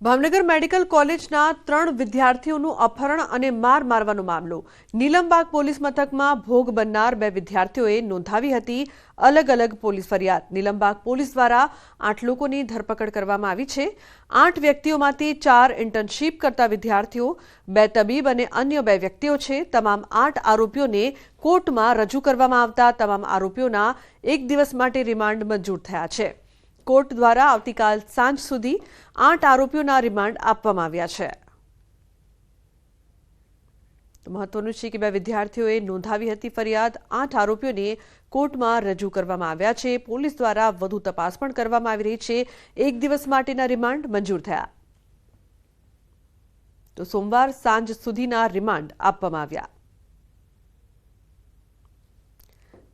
Bhavnagar medical કોલેજના 3 વિદ્યાર્થીઓનું અપહરણ અને માર મારવાનો મામલો નીલમબાગ પોલીસ મથકમાં ભોગ બનનાર 2 વિદ્યાર્થીઓએ નોંધાવી હતી અલગ અલગ પોલીસ ફરિયાદ। નીલમબાગ પોલીસ દ્વારા 8 લોકોની ધરપકડ કરવામાં આવી છે। 8 વ્યક્તિઓમાંથી 4 ઇન્ટર્નશીપ કરતા વિદ્યાર્થીઓ, 2 તબીબ અને અન્ય 2 વ્યક્તિઓ છે। તમામ 8 આરોપીઓને કોર્ટમાં રજૂ કરવામાં આવતા તમામ આરોપીઓના 1 દિવસ માટે રિમાન્ડ મંજૂર થયા છે। कोर्ट द्वारा आवतीकाल सांज सुधी 8 आरोपीओना रिमांड आपवामां आव्या छे। महत्वनुं छे के 2 विद्यार्थीओए नोंधावी हती फरियाद। 8 आरोपीओने कोर्टमां रजू करवामां आव्या छे। पोलीस द्वारा वधु तपास पण करवामां आवी रही छे। 1 दिवस माटेना रिमांड मंजूर थया तो सोमवार सांज सुधीना रिमांड आपवामां आव्या।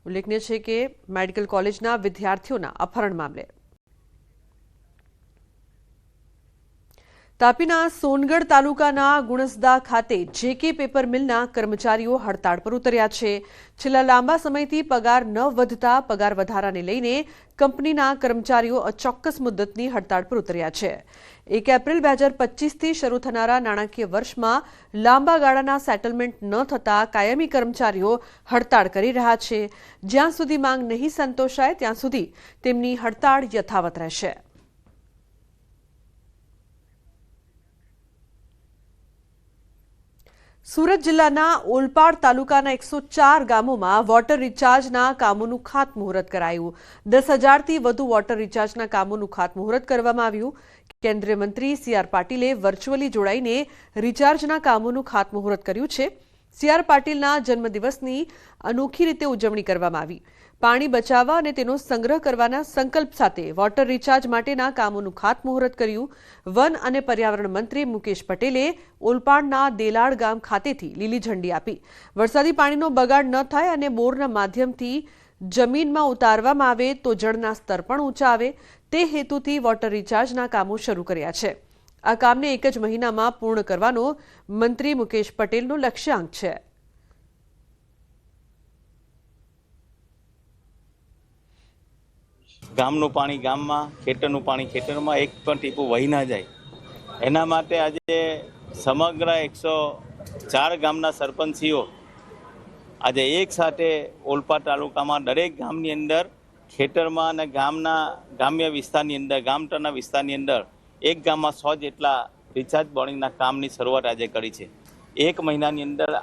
उल्लेखनीय छे के मेडिकल कॉलेजना विद्यार्थीओना अपहरण मामले तापीना सोनगढ़ तालुकाना गुणसदा खाते जेके पेपर मिलना कर्मचारीओ हड़ताल पर उतर्या छे। छेल्ला लांबा समयथी पगार न वधता पगार वधाराने लईने कंपनीना कर्मचारीओ अचोक्कस मुद्दतनी हड़ताल पर उतर्या छे। 1 एप्रिल 2025 थी शरू थनारा नाणाकीय वर्षमां लांबा गाळाना सेटलमेंट न थता कायमी कर्मचारीओ हड़ताल करी रह्या छे। ज्यां सुधी मांग नहीं संतोषाय त्यां सुधी तेमनी हड़ताल यथावत रहेशे। सूरत जिल्लाना ओलपाड तालुकाना 104 गामोमां वोटर रिचार्जना कामोनुं खातमुहूर्त करायुं। 10,000 थी वधु वोटर रिचार्जना कामोनुं खातमुहूर्त करवामां आव्युं। केन्द्रीय मंत्री CR पाटीले वर्च्युअली जोडाईने रिचार्जना कामोनुं खातमुहूर्त कर्युं छे। CR पाटीलना जन्मदिवसनी अनोखी रीते उजवणी करवामां आवी। पाणी बचाववा अने तेनो संग्रह करवाना संकल्प साथे वोटर रिचार्ज माटेना कामोनुं खातमुहूर्त कर्युं। वन अने पर्यावरण मंत्री मुकेश पटेले ओलपाडना देलाड गाम खातेथी લીલી ઝંડી આપી વરસાદી પાણીનો બગાડ ન થાય અને બોરના માધ્યમથી જમીનમાં ઉતારવામાં આવે તો જળના સ્તર પણ ઊંચા આવે તે હેતુથી વોટર રિચાર્જના કામો શરૂ કર્યા છે। આ કામને 1 જ મહિનામાં પૂર્ણ કરવાનો મંત્રી મુકેશ પટેલનો લક્ષ્યાંક છે। ગામનું પાણી ગામમાં, ખેતરનું પાણી ખેતરમાં એક પણ ટીપું વહી ના જાય એના માટે આજે સમગ્ર 104 ગામના સરપંચીઓ આજે એક સાથે ઓલપાડ તાલુકામાં દરેક ગામની અંદર ખેતરમાં અને ગામના ગ્રામ્ય વિસ્તારની અંદર ગામતળના વિસ્તારની અંદર એક ગામમાં 100 જેટલા રિચાર્જ બોર્ડિંગના કામની શરૂઆત આજે કરી છે। 1 મહિનાની અંદર